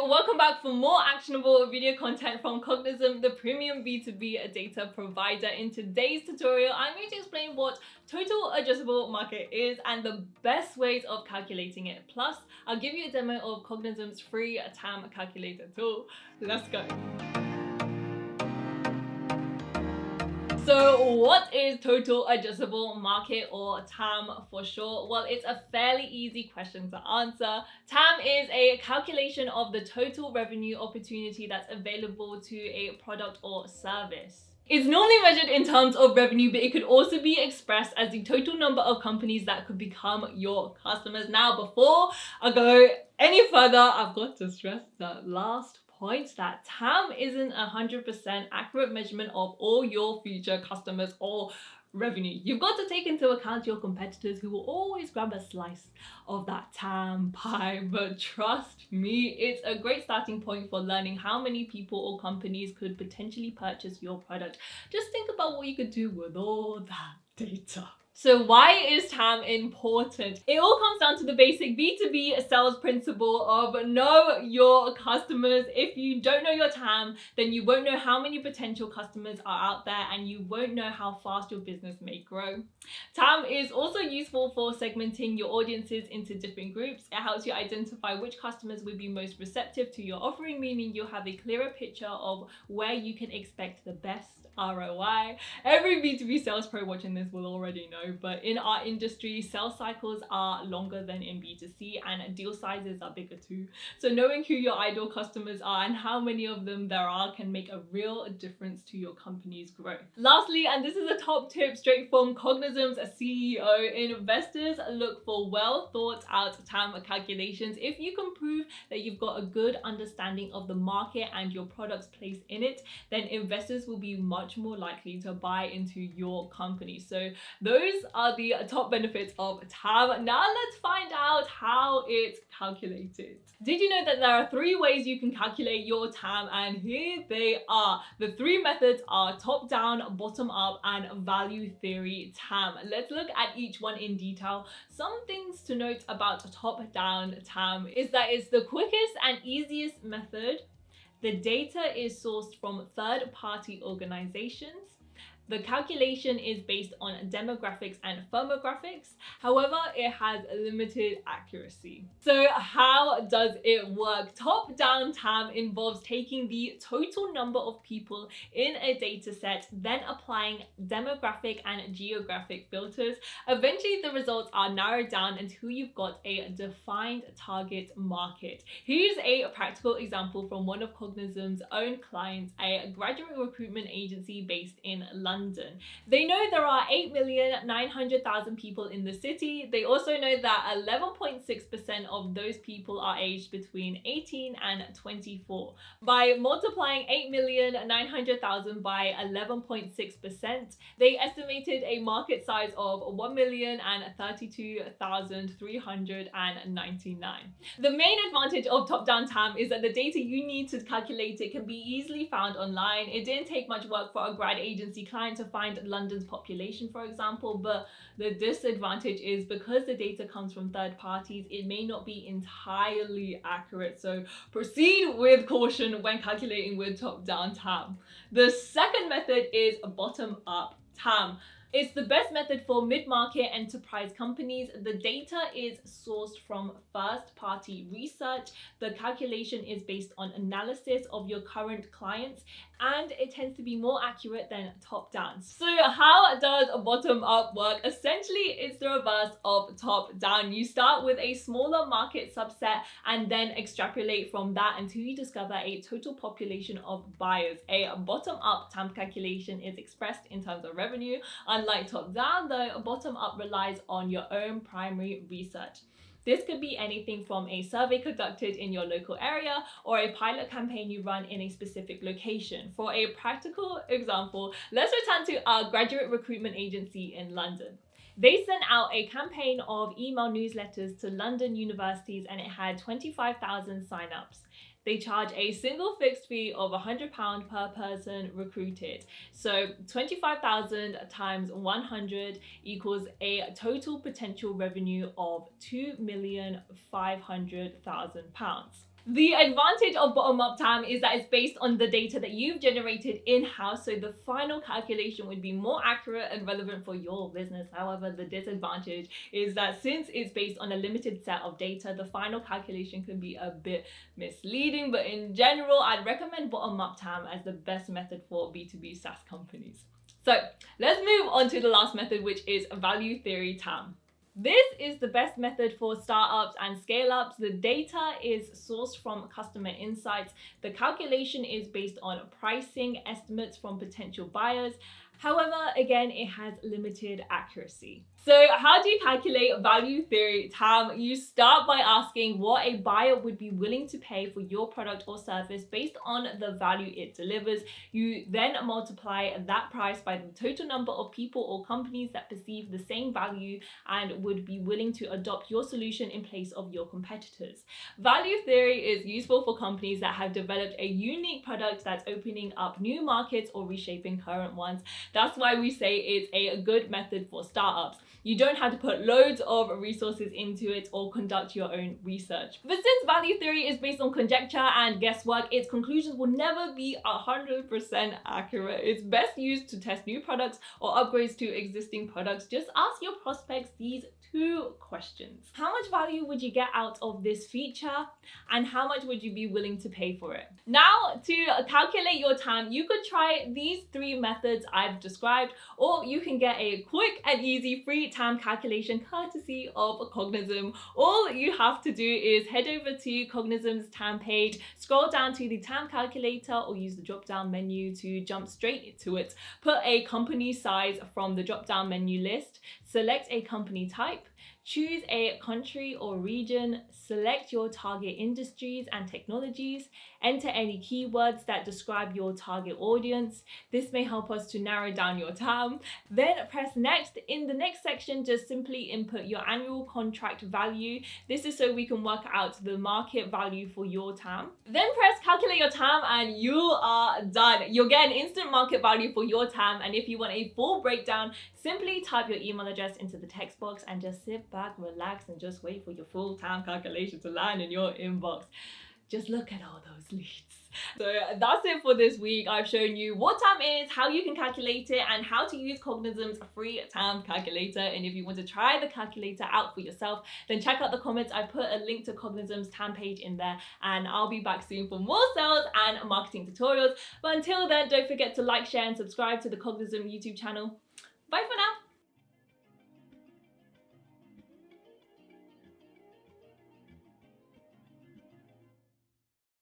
welcome back for more actionable video content from Cognism, the premium B2B data provider. In today's tutorial, I'm going to explain what Total Addressable Market is and the best ways of calculating it. Plus, I'll give you a demo of Cognism's free TAM calculator tool. Let's go. So what is Total Addressable Market, or TAM for short? Well, it's a fairly easy question to answer. TAM is a calculation of the total revenue opportunity that's available to a product or service. It's normally measured in terms of revenue, but it could also be expressed as the total number of companies that could become your customers. Now, before I go any further, I've got to stress that last point, that TAM isn't 100% accurate measurement of all your future customers or revenue. You've got to take into account your competitors, who will always grab a slice of that TAM pie. But trust me, it's a great starting point for learning how many people or companies could potentially purchase your product. Just think about what you could do with all that data. So why is TAM important? It all comes down to the basic B2B sales principle of know your customers. If you don't know your TAM, then you won't know how many potential customers are out there, and you won't know how fast your business may grow. TAM is also useful for segmenting your audiences into different groups. It helps you identify which customers would be most receptive to your offering, meaning you'll have a clearer picture of where you can expect the best ROI. Every B2B sales pro watching this will already know, but in our industry, sales cycles are longer than in B2C, and deal sizes are bigger too. So knowing who your ideal customers are and how many of them there are can make a real difference to your company's growth. Lastly, and this is a top tip straight from Cognism's CEO, investors look for well thought out TAM calculations. If you can prove that you've got a good understanding of the market and your product's place in it, then investors will be much more likely to buy into your company. So those are the top benefits of TAM. Now let's find out how it's calculated. Did you know that there are 3 ways you can calculate your TAM? And here they are. The 3 methods are top down, bottom up, and value theory TAM. Let's look at each one in detail. Some things to note about top down TAM is that it's the quickest and easiest method. The data is sourced from third-party organizations. The calculation is based on demographics and firmographics. However, it has limited accuracy. So how does it work? Top-down TAM involves taking the total number of people in a data set, then applying demographic and geographic filters. Eventually, the results are narrowed down until you've got a defined target market. Here's a practical example from one of Cognism's own clients, a graduate recruitment agency based in London. They know there are 8,900,000 people in the city. They also know that 11.6% of those people are aged between 18 and 24. By multiplying 8,900,000 by 11.6%, they estimated a market size of 1,032,399. The main advantage of top-down TAM is that the data you need to calculate it can be easily found online. It didn't take much work for a grad agency client to find London's population, for example, but the disadvantage is because the data comes from third parties, it may not be entirely accurate. So proceed with caution when calculating with top-down TAM. The second method is bottom-up TAM. It's the best method for mid-market enterprise companies. The data is sourced from first-party research. The calculation is based on analysis of your current clients, and it tends to be more accurate than top-down. So how does bottom-up work? Essentially, it's the reverse of top-down. You start with a smaller market subset and then extrapolate from that until you discover a total population of buyers. A bottom-up TAM calculation is expressed in terms of revenue. Unlike top-down, though, bottom-up relies on your own primary research. This could be anything from a survey conducted in your local area or a pilot campaign you run in a specific location. For a practical example, let's return to our graduate recruitment agency in London. They sent out a campaign of email newsletters to London universities, and it had 25,000 signups. They charge a single fixed fee of £100 per person recruited. So 25,000 times 100 equals a total potential revenue of £2,500,000. The advantage of bottom-up TAM is that it's based on the data that you've generated in-house, so the final calculation would be more accurate and relevant for your business. However, the disadvantage is that since it's based on a limited set of data, the final calculation can be a bit misleading, but in general, I'd recommend bottom-up TAM as the best method for B2B SaaS companies. So let's move on to the last method, which is value theory TAM. This is the best method for startups and scale-ups. The data is sourced from customer insights. The calculation is based on pricing estimates from potential buyers. However, again, it has limited accuracy. So how do you calculate value theory TAM? You start by asking what a buyer would be willing to pay for your product or service based on the value it delivers. You then multiply that price by the total number of people or companies that perceive the same value and would be willing to adopt your solution in place of your competitors. Value theory is useful for companies that have developed a unique product that's opening up new markets or reshaping current ones. That's why we say it's a good method for startups. You don't have to put loads of resources into it or conduct your own research. But since value theory is based on conjecture and guesswork, its conclusions will never be 100% accurate. It's best used to test new products or upgrades to existing products. Just ask your prospects these two questions. How much value would you get out of this feature? And how much would you be willing to pay for it? Now, to calculate your TAM, you could try these three methods I've described, or you can get a quick and easy free TAM calculation courtesy of Cognism. All you have to do is head over to Cognism's TAM page, scroll down to the TAM calculator, or use the drop-down menu to jump straight to it. Put a company size from the drop-down menu list, select a company type, choose a country or region, select your target industries and technologies, enter any keywords that describe your target audience. This may help us to narrow down your TAM. Then press next. In the next section, just simply input your annual contract value. This is so we can work out the market value for your TAM. Then press calculate your TAM and you are done. You'll get an instant market value for your TAM, and if you want a full breakdown, simply type your email address into the text box and just sit back, relax, and just wait for your full TAM calculation to land in your inbox. Just look at all those leads. So that's it for this week. I've shown you what TAM is, how you can calculate it, and how to use Cognism's free TAM calculator. And if you want to try the calculator out for yourself, then check out the comments. I put a link to Cognism's TAM page in there, and I'll be back soon for more sales and marketing tutorials. But until then, don't forget to like, share, and subscribe to the Cognism YouTube channel. Bye for now.